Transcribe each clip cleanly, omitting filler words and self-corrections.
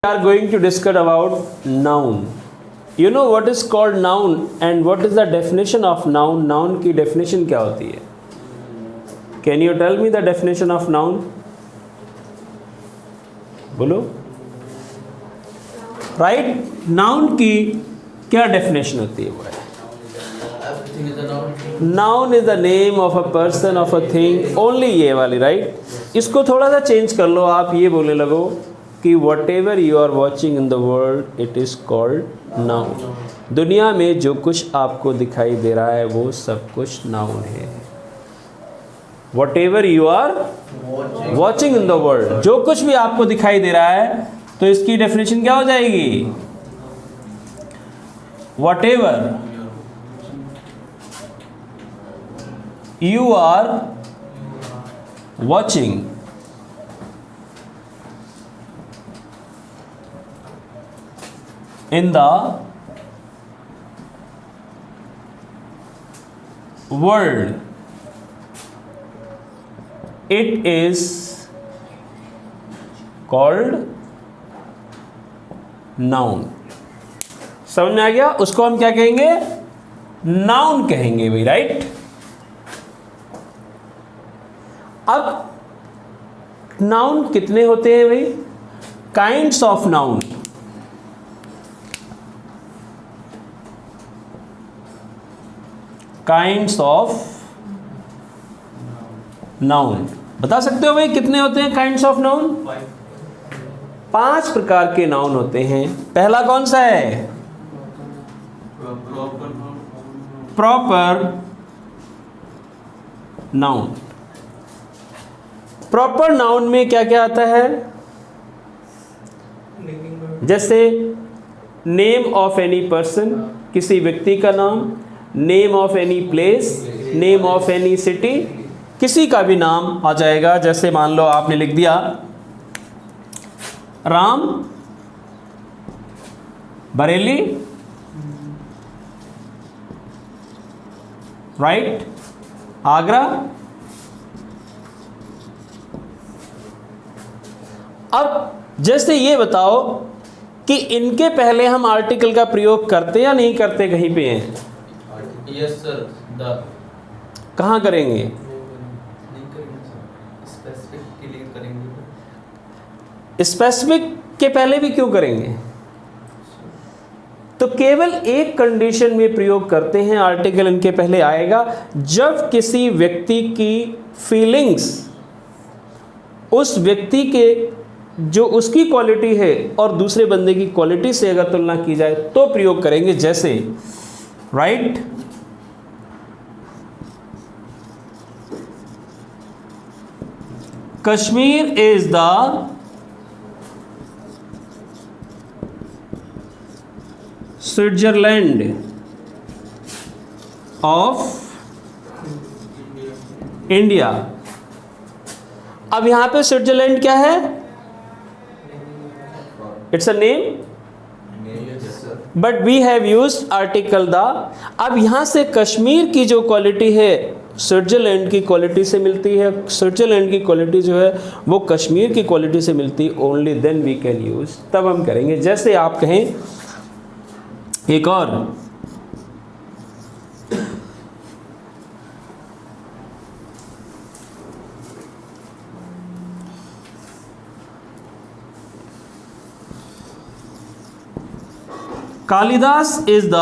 are going to discuss about noun. You know what is called noun and what is the definition of noun? Noun की definition क्या होती है? Can you tell me the definition of noun? बोलो. Right? Noun की क्या definition होती है? Noun is the name of a person, of a thing. Only ये वाली, right? इसको थोड़ा सा change कर लो. आप ये बोलने लगो कि whatever you are watching in the world, it is called noun. दुनिया में जो कुछ आपको दिखाई दे रहा है वो सब कुछ noun है. Whatever you are watching in the world, जो कुछ भी आपको दिखाई दे रहा है तो इसकी definition क्या हो जाएगी? Whatever you are watching in the world, it is called noun. समझ में आ गया? उसको हम क्या कहेंगे? नाउन कहेंगे भाई, राइट? अब नाउन कितने होते हैं भाई? Kinds of noun. Kinds of noun बता सकते हो भाई कितने होते हैं काइंड्स ऑफ नाउन? 5 प्रकार के नाउन होते हैं. पहला कौन सा है? Proper noun. प्रॉपर नाउन में क्या क्या आता है? जैसे नेम ऑफ एनी पर्सन, किसी व्यक्ति का नाम, name of any place, name of any city, किसी का भी नाम आ जाएगा. जैसे मान लो आपने लिख दिया राम बरेली, राइट, आगरा. अब जैसे ये बताओ कि इनके पहले हम आर्टिकल का प्रयोग करते या नहीं करते? कहीं पे हैं? Yes sir. द कहाँ करेंगे? स्पेसिफिक के लिए करेंगे. स्पेसिफिक के पहले भी क्यों करेंगे? तो केवल एक कंडीशन में प्रयोग करते हैं आर्टिकल इनके पहले आएगा, जब किसी व्यक्ति की फीलिंग्स उस व्यक्ति के जो उसकी क्वालिटी है और दूसरे बंदे की क्वालिटी से अगर तुलना की जाए तो प्रयोग करेंगे. जैसे right, Kashmir is the Switzerland of India. अब यहां पे स्विट्जरलैंड क्या है? It's a name, but we have used article the. अब यहां से कश्मीर की जो क्वालिटी है स्विट्जरलैंड की क्वालिटी से मिलती है, स्विट्जरलैंड की क्वालिटी जो है वो कश्मीर की क्वालिटी से मिलती है. Only then we can use, तब हम करेंगे. जैसे आप कहें एक और, Kalidas is the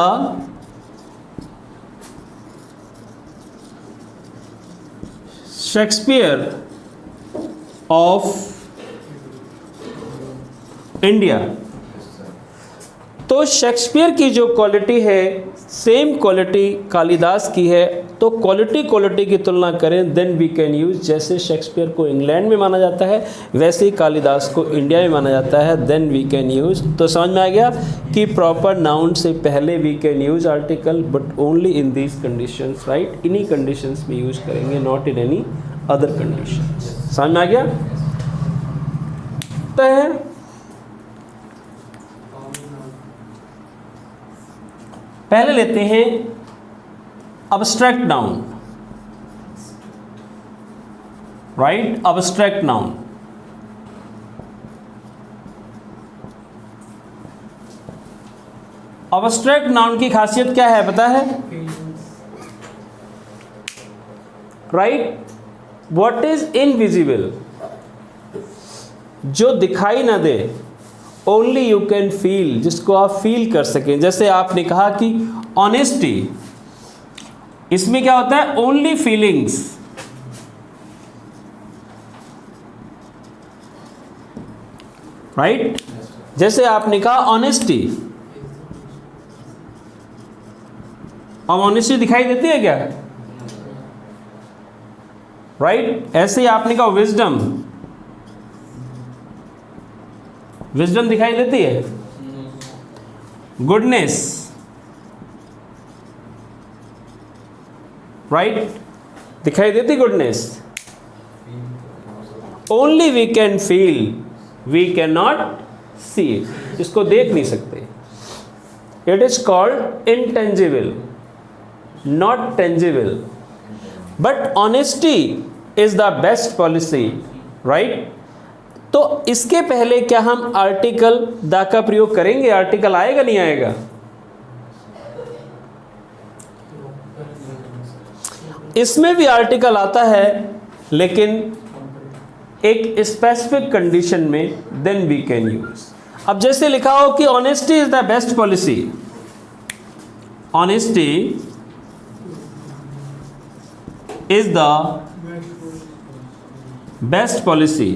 Shakespeare of India. तो शेक्सपियर की जो क्वालिटी है सेम क्वालिटी कालिदास की है, तो क्वालिटी की तुलना करें देन वी कैन यूज. जैसे शेक्सपियर को इंग्लैंड में माना जाता है वैसे ही कालिदास को इंडिया में माना जाता है, देन वी कैन यूज. तो समझ में आ गया कि प्रॉपर नाउन से पहले we can use article, but only in these conditions, right? इन्हीं कंडीशंस में यूज करेंगे, not in any other conditions. समझ में आ गया? तो है पहले लेते हैं abstract noun. Right, abstract noun. Abstract noun की खासियत क्या है पता है? राइट, व्हाट इज इनविजिबल, जो दिखाई ना दे, ओनली यू कैन फील, जिसको आप फील कर सकें। जैसे आपने कहा कि ऑनेस्टी, इसमें क्या होता है? Only feelings. राइट, जैसे आपने कहा ऑनेस्टी, अब ऑनेस्टी दिखाई देती है क्या? राइट, ऐसे ही आपने कहा विजडम, विजडम दिखाई देती है। गुडनेस, राइट, दिखाई देती goodness. Only we can feel, we can not see it, इसको देख नहीं सकते। It is called intangible, not tangible. But honesty is the best policy, right. तो इसके पहले क्या हम आर्टिकल द का प्रयोग करेंगे? आर्टिकल आएगा नहीं आएगा? इसमें भी आर्टिकल आता है, लेकिन एक स्पेसिफिक कंडीशन में, देन वी कैन यूज। अब जैसे लिखा हो कि honesty is the best policy, honesty is the best policy.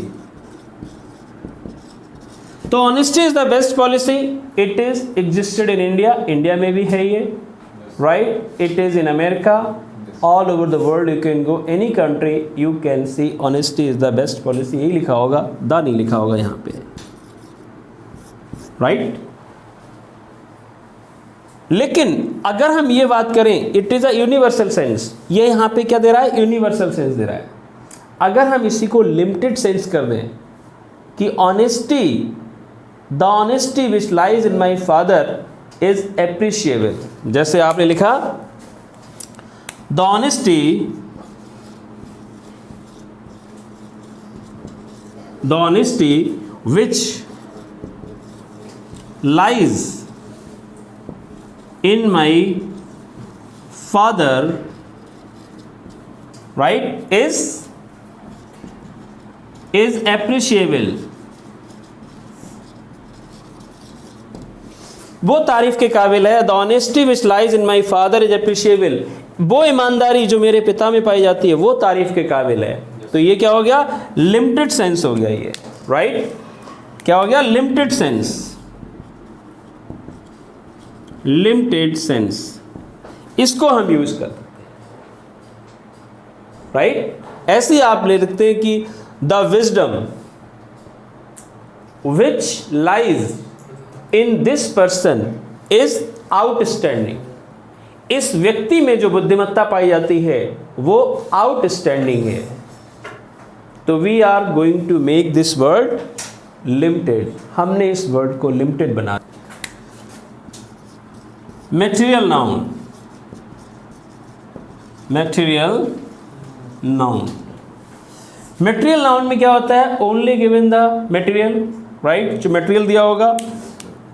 तो honesty is the best policy, it is existed in India, India में भी है ये, right. It is in America, all over the world, you can go any country, you can see honesty is the best policy. यही लिखा होगा, the नहीं लिखा होगा यहाँ पे, राइट। लेकिन अगर हम ये बात करें, it is a universal sense, ये यहाँ पे क्या दे रहा है? यूनिवर्सल सेंस दे रहा है। अगर हम इसी को लिमिटेड सेंस कर दें कि honesty, the honesty which lies in my father is appreciable, जैसे आपने लिखा the honesty, the honesty which lies in my father, right, is appreciable, वो तारीफ के काबिल है। The honesty which lies in my father is appreciable, वो ईमानदारी जो मेरे पिता में पाई जाती है वो तारीफ के काबिल है। तो ये क्या हो गया? लिमिटेड सेंस हो गया ये, राइट। क्या हो गया? लिमिटेड सेंस, लिमिटेड सेंस, इसको हम यूज करते हैं, राइट। ऐसे ही आप ले सकते हैं कि the wisdom which lies in this person is outstanding, इस व्यक्ति में जो बुद्धिमत्ता पाई जाती है वो आउटस्टैंडिंग है। तो we are going to make this word limited, हमने इस वर्ड को लिमिटेड बना। Material noun, material noun, material noun में क्या होता है? Only given the material, right, जो मटेरियल दिया होगा,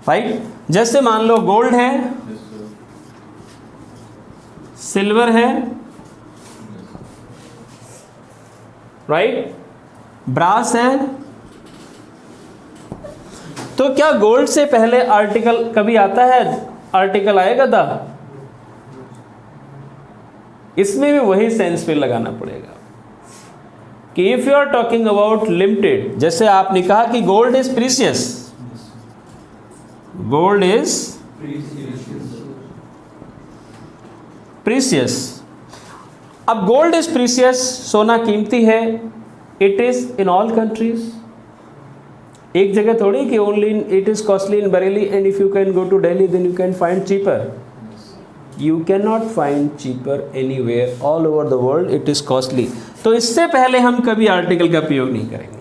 राइट। जैसे मान लो गोल्ड है, सिल्वर है, राइट, ब्रास है। तो क्या गोल्ड से पहले आर्टिकल कभी आता है? आर्टिकल आएगा द? इसमें भी वही सेंस पे लगाना पड़ेगा कि if you are talking about limited, जैसे आपने कहा कि gold is precious, gold is precious. अब गोल्ड इज प्रीशियस, सोना कीमती है, it is in all countries. एक जगह थोड़ी कि only it is costly in Bareilly and if you can go to Delhi then you can find cheaper. You can not find cheaper anywhere, all over the world it is costly. तो इससे पहले हम कभी article का प्रयोग नहीं करेंगे।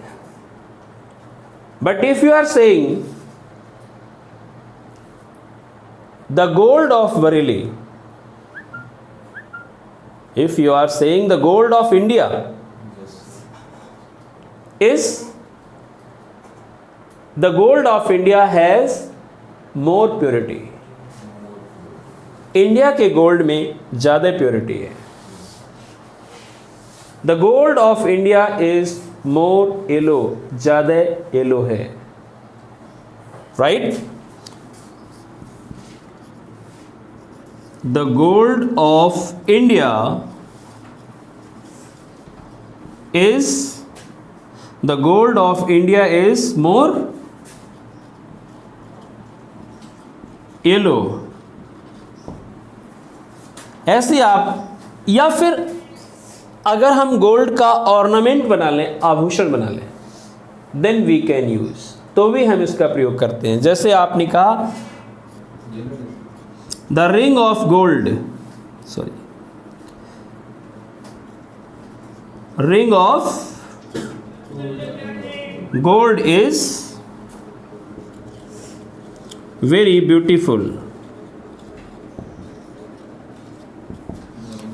But if you are saying the gold of Bareilly, if you are saying the gold of India is the gold of India has more purity, India के गोल्ड में ज़्यादा प्योरिटी है। The gold of India is more yellow, ज़्यादा yellow है, right. The gold of India is the gold of India is more yellow. ऐसे आप, या फिर अगर हम गोल्ड का ऑर्नामेंट बना लें, आभूषण बना लें, देन वी कैन यूज, तो भी हम इसका प्रयोग करते हैं। जैसे आपने कहा the ring of gold, sorry, ring of gold is very beautiful,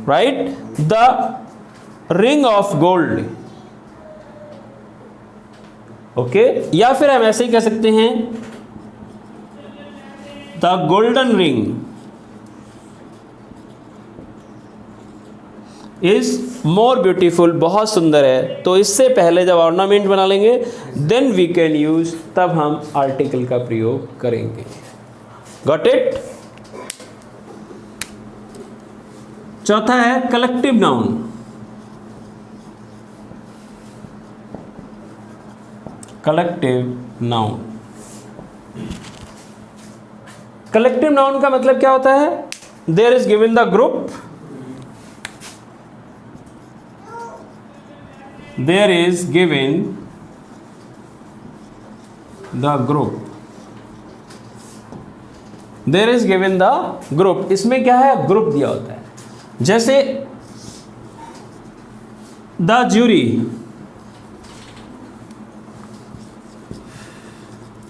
right. The ring of gold, okay. या फिर हम ऐसे ही कह सकते हैं the golden ring is more beautiful, बहुत सुंदर है। तो इससे पहले जब ऑर्नामेंट बना लेंगे देन वी कैन यूज, तब हम आर्टिकल का प्रयोग करेंगे। Got it. चौथा है collective noun. Collective noun, collective noun का मतलब क्या होता है? There is given the group, there is given the group, there is given the group। इसमें क्या है? ग्रुप दिया होता है। जैसे the jury,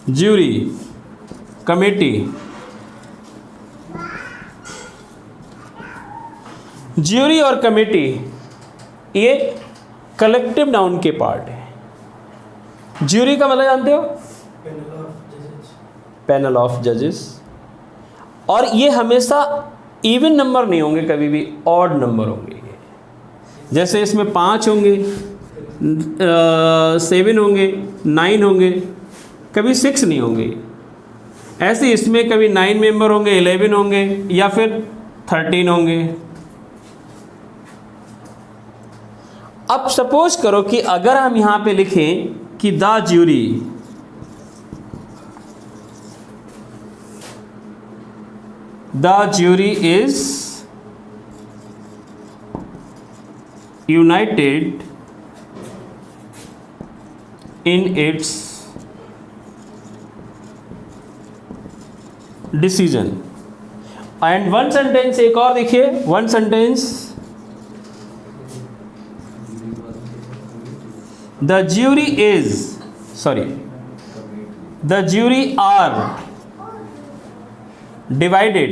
jury committee, jury और कमेटी ये कलेक्टिव नाउन के पार्ट है। ज्यूरी का मतलब जानते हो? पैनल ऑफ जजेस। और ये हमेशा इवन नंबर नहीं होंगे, कभी भी ऑड नंबर होंगे। जैसे इसमें 5 होंगे, 7 होंगे, 9 होंगे, कभी 6 नहीं होंगे। ऐसे इसमें कभी 9 मेंबर होंगे, 11 होंगे, या फिर 13 होंगे। अब सपोज करो कि अगर हम यहां पे लिखें कि the jury, the jury is United in its decision. And one sentence एक और देखिए, one sentence, the jury is, sorry, the jury are divided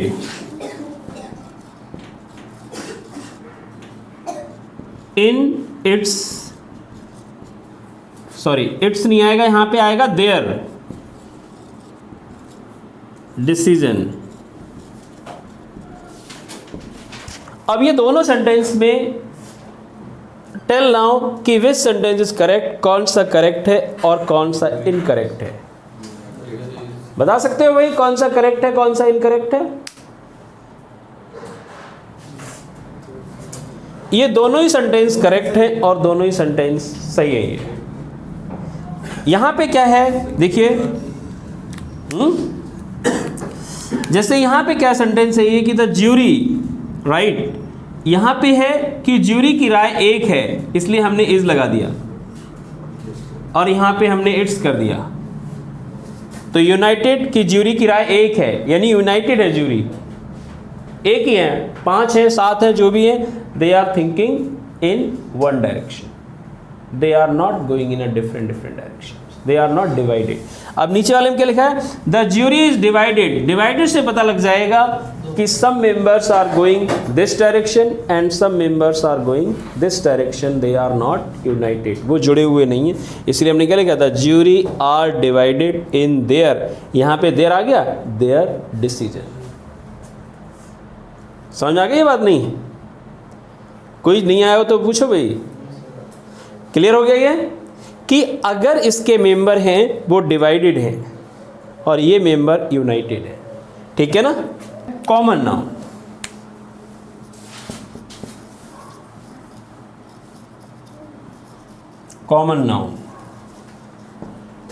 in its, sorry, its नहीं आएगा, यहां पे आएगा their decision। अब ये दोनों सेंटेंस में टेल नाउ कि विच सेंटेंस इज करेक्ट, कौन सा करेक्ट है और कौन सा इनकरेक्ट है। बता सकते हो भाई कौन सा करेक्ट है, कौन सा इनकरेक्ट है? ये दोनों ही सेंटेंस करेक्ट है और दोनों ही सेंटेंस सही है। ये यहां पे क्या है देखिए, जैसे यहां पे क्या सेंटेंस है ये कि द ज्यूरी, राइट, यहां पे है कि ज्यूरी की राय एक है, इसलिए हमने इज लगा दिया, और यहां पे हमने इट्स कर दिया। तो यूनाइटेड की ज्यूरी की राय एक है, यानी यूनाइटेड है ज्यूरी, एक ही है, 5 है 7 है, जो भी है, they are thinking in one direction, they are not going in a different direction, they are not divided. अब नीचे वाले में क्या लिखा है? The jury is divided. Divided से पता लग जाएगा कि some members are going this direction and some members are going this direction, they are not united, वो जुड़े हुए नहीं है। इसलिए हमने क्या लिखा था? jury are divided in their, यहाँ पे their आ गया, their decision। समझ आ गई ये बात? नहीं, कोई नहीं आया हो तो पूछो भाई। क्लियर हो गया ये कि अगर इसके मेंबर हैं वो डिवाइडेड हैं और ये मेंबर यूनाइटेड है, ठीक है ना। Common noun, common noun,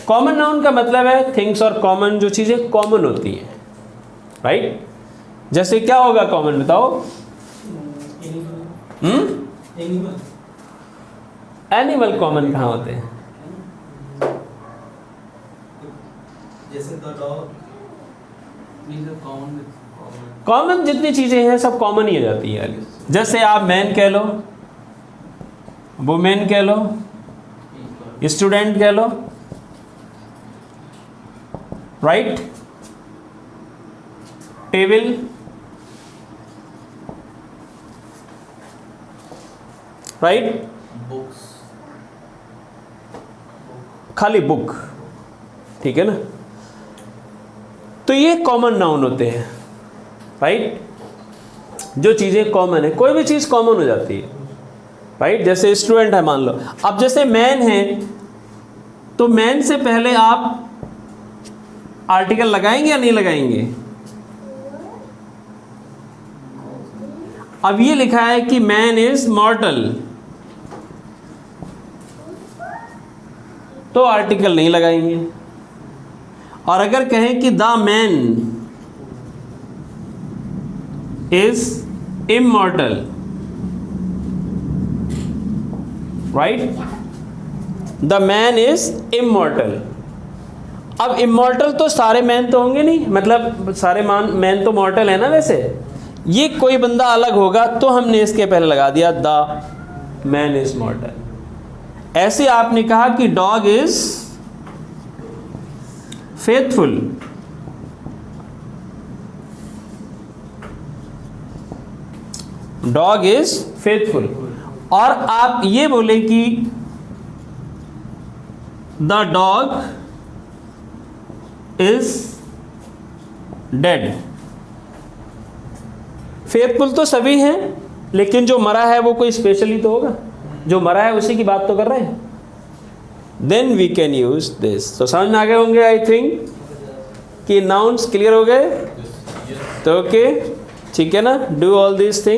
common noun का मतलब है थिंग्स और कॉमन, जो चीजें कॉमन होती हैं, राइट। जैसे क्या होगा कॉमन, बताओ। एनिमल कॉमन कहाँ होते हैं? जैसे द डॉग कॉमन जितनी चीजें हैं सब कॉमन ही हो जाती है। जैसे आप मैन कह लो, वुमेन कह लो, स्टूडेंट कह लो, राइट। Table, right. बुक्स, खाली बुक, ठीक है ना। तो ये कॉमन नाउन होते हैं, राइट। जो चीज़ें कॉमन है, कोई भी चीज़ कॉमन हो जाती है, राइट। जैसे स्टूडेंट है मान लो, अब जैसे मैन है तो मैन से पहले आप आर्टिकल लगाएंगे या नहीं लगाएंगे? अब ये लिखा है कि मैन इज मॉर्टल, तो आर्टिकल नहीं लगाएंगे। और अगर कहें कि the man is immortal, right, the man is immortal. अब इमॉर्टल तो सारे मैन तो होंगे नहीं, मतलब सारे मैन तो मॉर्टल है ना। वैसे ये कोई बंदा अलग होगा तो हमने इसके पहले लगा दिया द मैन इज मॉर्टल। ऐसे आपने कहा कि dog is faithful, dog is faithful. और आप ये बोले कि the dog is dead. Faithful तो सभी हैं, लेकिन जो मरा है वो कोई स्पेशली तो होगा, जो मरा है उसी की बात तो कर रहे हैं। Then we can use this. तो समझ में आ गए होंगे आई थिंक कि नाउन्स क्लियर हो गए। तो ओके, ठीक है ना। Do all this thing.